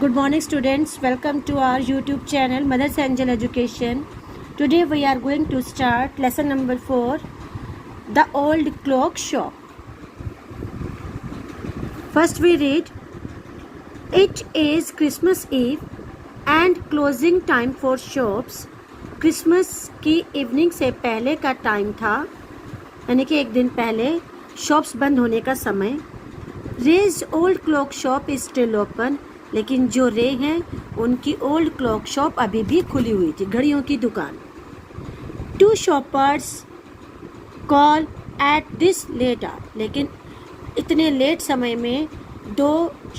Good morning students, welcome to our YouTube channel Mother's Angel Education. Today we are going to start lesson number 4, The Old Clock Shop. First we read, It is Christmas Eve and closing time for shops. Christmas की evening से पहले का time था, यानी कि एक दिन पहले शॉप्स बंद होने का समय. Ray's old clock shop is still open, लेकिन जो रे हैं उनकी ओल्ड क्लॉक शॉप अभी भी खुली हुई थी, घड़ियों की दुकान. Two shoppers call at this late hour, लेकिन इतने लेट समय में दो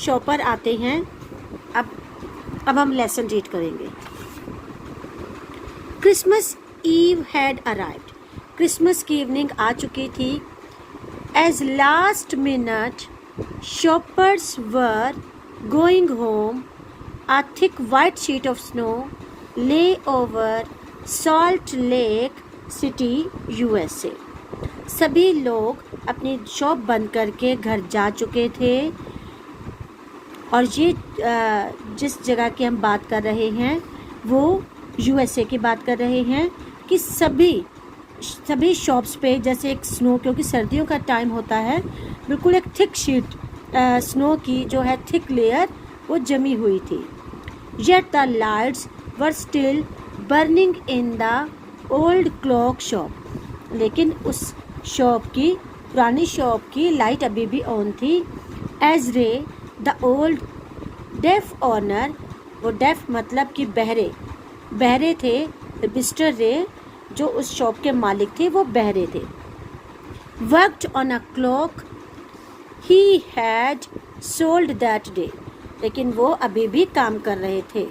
शॉपर आते हैं. अब हम लेसन रीड करेंगे. Christmas Eve had arrived, Christmas की इवनिंग आ चुकी थी. As last minute shoppers were going home, a thick white sheet of snow lay over Salt Lake City, USA. सभी लोग अपनी शॉप बंद करके घर जा चुके थे. और ये जिस जगह की हम बात कर रहे हैं वो USA की बात कर रहे हैं कि सभी शॉप्स पे जैसे एक स्नो, क्योंकि सर्दियों का टाइम होता है, बिल्कुल एक थिक शीट स्नो की जो है थिक लेयर वो जमी हुई थी. Yet the lights were still burning in the old clock shop, लेकिन उस शॉप की, पुरानी शॉप की लाइट अभी भी ऑन थी. एज रे द ओल्ड डेफ ऑनर, वो डेफ मतलब कि बहरे थे. मिस्टर रे जो उस शॉप के मालिक थे वो बहरे थे. Worked on a clock he had sold that day, लेकिन वो अभी भी काम कर रहे थे.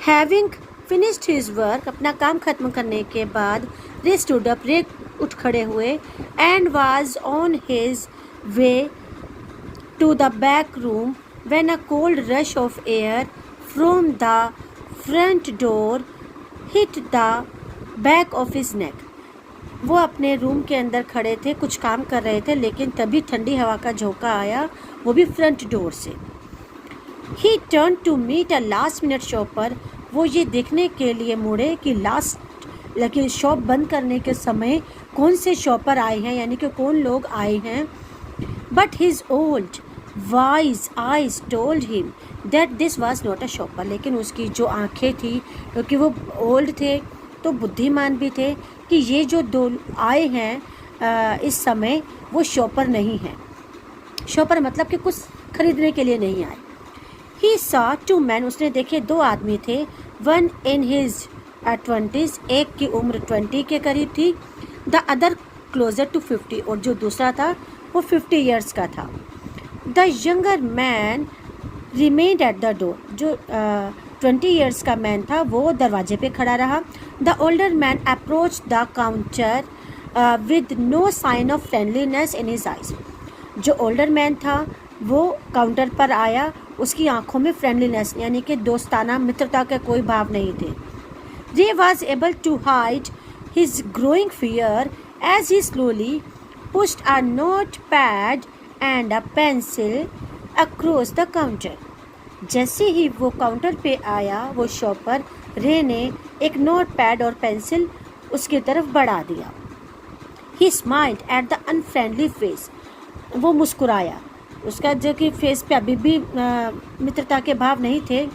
हैविंग फिनिश्ड हिज वर्क, अपना काम खत्म करने के बाद रे स्टूड अप, रे उठ खड़े हुए. And was on his way to the back room when a cold rush of air from the front door hit the back of his neck. वो अपने रूम के अंदर खड़े थे, कुछ काम कर रहे थे, लेकिन तभी ठंडी हवा का झोंका आया, वो भी फ्रंट डोर से. He turned to meet a last minute shopper. वो ये देखने के लिए मुड़े कि लेकिन शॉप बंद करने के समय कौन से शॉपर आए हैं, यानी कि कौन लोग आए हैं. But his old wise eyes told him that this was not a shopper. लेकिन उसकी जो आंखें थी, क्योंकि वो ओल्ड थे तो बुद्धिमान भी थे, कि ये जो दो आए हैं इस समय वो शॉपर नहीं हैं. शॉपर मतलब कि कुछ खरीदने के लिए नहीं आए. He saw two men, उसने देखे दो आदमी थे. One in his 20s, एक की उम्र 20 के करीब थी. The other closer to 50, और जो दूसरा था वो 50 years का था. The younger man remained at the door. जो 20 years का मैन था वो दरवाजे पे खड़ा रहा. The older man approached the counter with no sign of friendliness in his eyes. जो older man था वो काउंटर पर आया, उसकी आंखों में फ्रेंडलीनेस यानी कि दोस्ताना मित्रता के कोई भाव नहीं थे. Ray was able to hide his growing fear as he slowly pushed a notepad and a pencil across the counter. जैसे ही वो काउंटर पे आया वो शॉपर, रे ने एक नोटपैड और पेंसिल उसकी तरफ बढ़ा दिया. He smiled at the unfriendly face. वो मुस्कुराया, उसका जो कि फेस पे अभी भी मित्रता के भाव नहीं थे.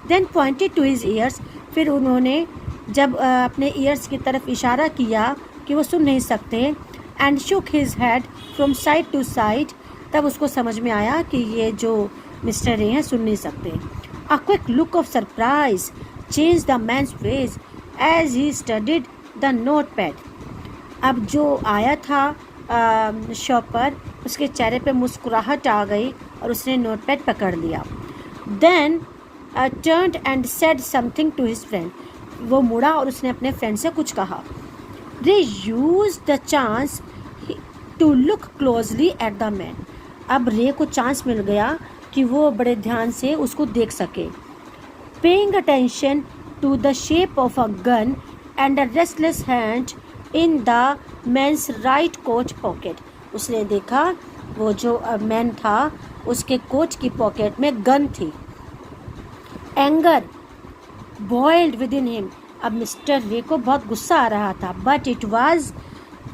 Then pointed to his ears. फिर उन्होंने जब अपने ईयर्स की तरफ इशारा किया कि वो सुन नहीं सकते. And shook his head from side to side. तब उसको समझ में आया कि ये जो मिस्टर रे हैं सुन नहीं सकते. A quick look of surprise changed the man's face as he studied the notepad. अब जो आया था शॉपर, उसके चेहरे पे मुस्कुराहट आ गई और उसने नोटपैड पकड़ लिया. Then turned and said something to his friend. वो मुड़ा और उसने अपने फ्रेंड से कुछ कहा. Ray used the chance to look closely at the man. अब रे को चांस मिल गया कि वो बड़े ध्यान से उसको देख सके. Paying attention to the shape of a gun and a restless hand in the man's right coat pocket. उसने देखा वो जो मैन था उसके कोट की पॉकेट में गन थी. Anger boiled within him. अब मिस्टर रे को बहुत गुस्सा आ रहा था. But it was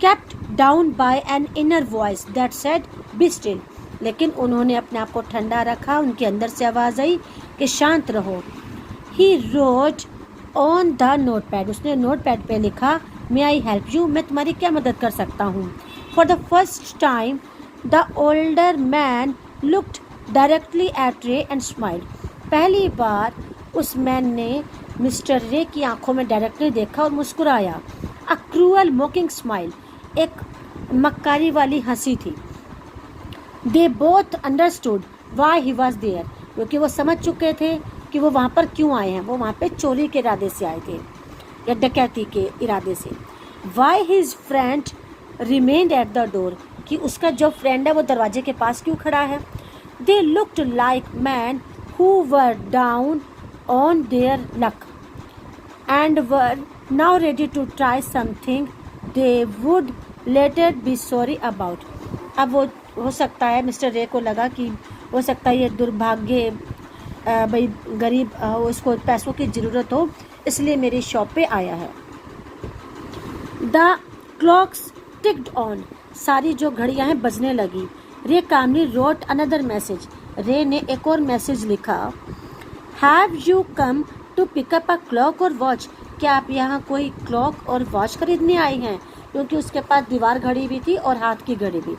kept down by an inner voice that said, "Be still." लेकिन उन्होंने अपने आप को ठंडा रखा. उनके अंदर से आवाज़ आई कि शांत रहो. He wrote on the notepad. उसने नोटपैड पे लिखा, "May I help you?" मैं तुम्हारी क्या मदद कर सकता हूँ. For the first time, the older man looked directly at Ray and smiled. पहली बार उस मैन ने मिस्टर रे की आंखों में डायरेक्टली देखा और मुस्कुराया. A cruel mocking smile. एक मक्कारी वाली हंसी थी. They both understood why he was there. क्योंकि वो समझ चुके थे कि वो वहाँ पर क्यों आए हैं. वो वहाँ पे चोरी के इरादे से आए थे या डकैती के इरादे से. Why his friend remained at the door. कि उसका जो फ्रेंड है वो दरवाजे के पास क्यों खड़ा है. They looked like men who were down on their luck and were now ready to try something they would later be sorry about. अब वो हो सकता है मिस्टर रे को लगा कि हो सकता है ये दुर्भाग्य भाई गरीब उसको पैसों की ज़रूरत हो इसलिए मेरी शॉप पे आया है. The clocks ticked on. सारी जो घड़ियां हैं बजने लगी. रे कामली रोट अनदर मैसेज. रे ने एक और मैसेज लिखा. Have you come to pick up a clock or watch. क्या आप यहाँ कोई क्लॉक और वॉच खरीदने आए हैं. क्योंकि उसके पास दीवार घड़ी भी थी और हाथ की घड़ी भी.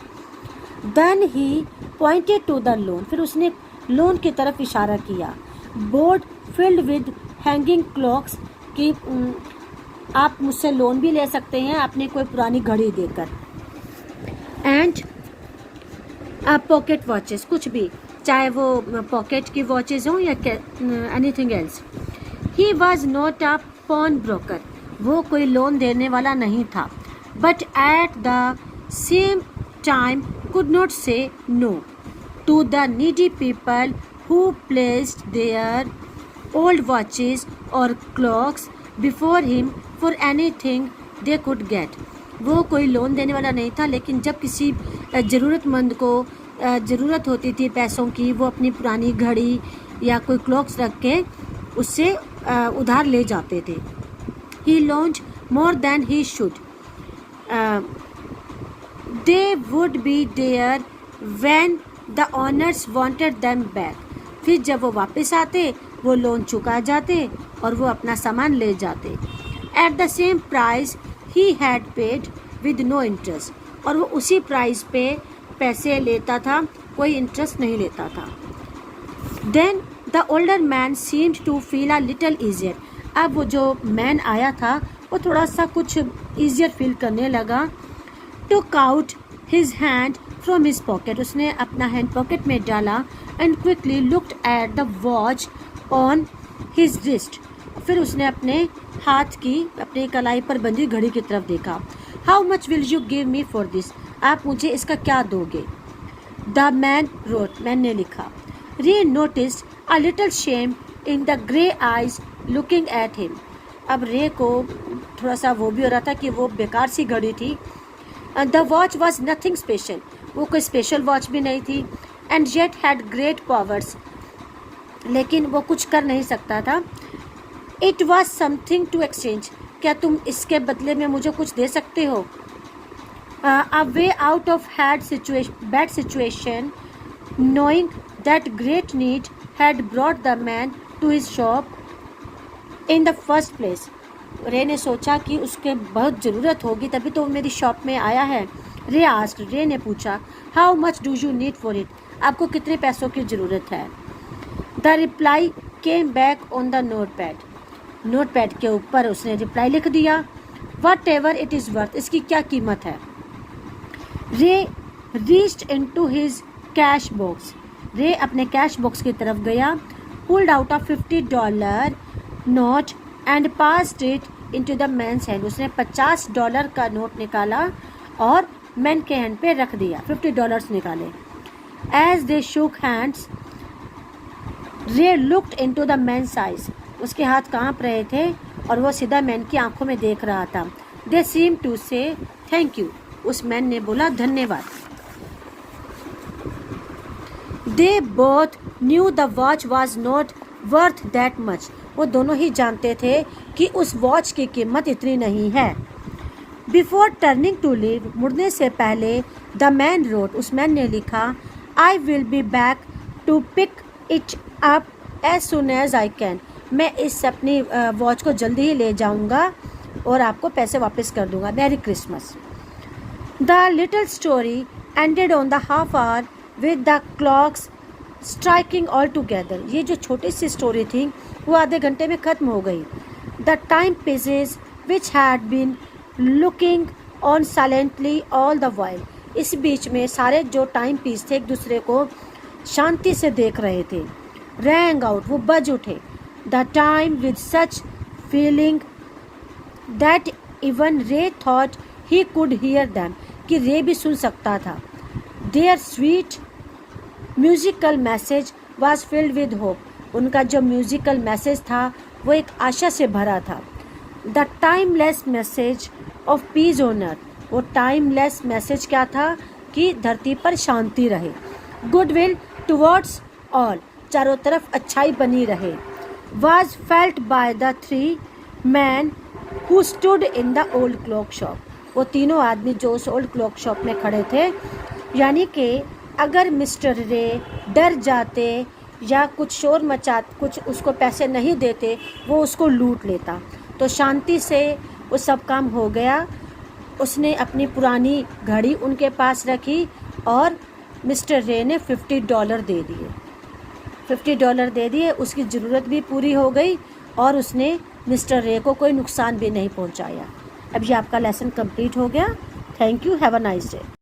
Then he pointed to the loan. फिर उसने लोन की तरफ इशारा किया. Board filled with hanging clocks की आप मुझसे लोन भी ले सकते हैं आपने कोई पुरानी घड़ी देकर. एंड पॉकेट वॉचेस कुछ भी चाहे वो पॉकेट की वॉचेस हों या anything else. He was not a pawn broker. वो कोई लोन देने वाला नहीं था. But at the same time could not say no to the needy people who placed their old watches or clocks before him for anything they could get. वो कोई loan देने वाला नहीं था लेकिन जब किसी ज़रूरतमंद को ज़रूरत होती थी पैसों की वो अपनी पुरानी घड़ी या कोई क्लॉक्स रख के उससे उधार ले जाते थे. He loaned more than he should. They would be there when the owners wanted them back. फिर जब वो वापस आते वो लोन चुका जाते और वो अपना सामान ले जाते. At the same price he had paid with no interest. और वो उसी प्राइस पे पैसे लेता था कोई इंटरेस्ट नहीं लेता था. Then the older man seemed to feel a little easier. अब वो जो मैन आया था वो थोड़ा सा कुछ ईजियर फील करने लगा. Took out his hand from his pocket. उसने अपना हैंड पॉकेट में डाला and quickly looked at the watch on his wrist. फिर उसने अपने हाथ की अपने कलाई पर बंधी घड़ी की तरफ देखा. How much will you give me for this? आप मुझे इसका क्या दोगे. The man wrote. मैन ने लिखा. Ray noticed a little shame in the grey eyes looking at him. अब रे को थोड़ा सा वो भी हो रहा था कि वो बेकार सी घड़ी थी. The watch was nothing special. वो कोई स्पेशल वॉच भी नहीं थी. And yet had great powers. लेकिन वो कुछ कर नहीं सकता था. It was something to exchange. क्या तुम इसके बदले में मुझे कुछ दे सकते हो. A way out of bad situation, knowing that great need had brought the man to his shop in the first place. रे ने सोचा कि उसके बहुत ज़रूरत होगी तभी तो वो मेरी शॉप में आया है. रे आस्क्ड. रे ने पूछा. How much do you need for it. आपको कितने पैसों की ज़रूरत है. The reply came back on the notepad. Notepad के ऊपर उसने रिप्लाई लिख दिया. Whatever it is worth. इसकी क्या कीमत है. Ray reached into his cash box. Ray अपने कैश बॉक्स की तरफ गया. Pulled out a $50 note and passed it into the man's hand. उसने $50 का नोट निकाला और मैन के हैंड पे रख दिया. $50 निकाले. As they shook hands Ray looked into the man's eyes. उसके हाथ कांप रहे थे और वो सीधा मैन की आंखों में देख रहा था। दे सीम टू से थैंक यू, उस मैन ने बोला धन्यवाद। They both new the watch was not worth that much, वो दोनों ही जानते थे कि उस वॉच की कीमत इतनी नहीं है। बिफोर टर्निंग टू लीव, मुड़ने से पहले द मैन रोट, उस मैन ने लिखा, I will be back to pick it up as soon as I can, मैं इस अपनी वॉच को जल्दी ही ले जाऊंगा और आपको पैसे वापस कर दूंगा। Merry Christmas. The little story ended on the half hour with the clocks striking all together, ये जो छोटी सी स्टोरी थी वो आधे घंटे में ख़त्म हो गई। The timepieces which had been looking on silently all the while, इस बीच में सारे जो टाइम पीस थे एक दूसरे को शांति से देख रहे थे। रैंग आउट, वो बज उठे। The time with such feeling that even Ray thought he could hear them, कि रे भी सुन सकता था। Their sweet musical message was filled with hope, उनका जो म्यूजिकल मैसेज था वो एक आशा से भरा था। The timeless message of peace on earth, वो टाइमलेस मैसेज क्या था कि धरती पर शांति रहे। गुडविल टुवर्ड्स ऑल, चारों तरफ अच्छाई बनी रहे। Was felt by the three man who stood in the old clock shop, वो तीनों आदमी जो उस ओल्ड क्लॉक शॉप में खड़े थे, यानी कि अगर मिस्टर रे डर जाते या कुछ शोर मचा, कुछ उसको पैसे नहीं देते, वो उसको लूट लेता। तो शांति से वो सब काम हो गया। उसने अपनी पुरानी घड़ी उनके पास रखी और मिस्टर रे ने $50 दे दिए। $50 दे दिए, उसकी ज़रूरत भी पूरी हो गई और उसने मिस्टर रे को कोई नुकसान भी नहीं पहुंचाया। अब ये आपका लेसन कंप्लीट हो गया। Thank you, have a nice day.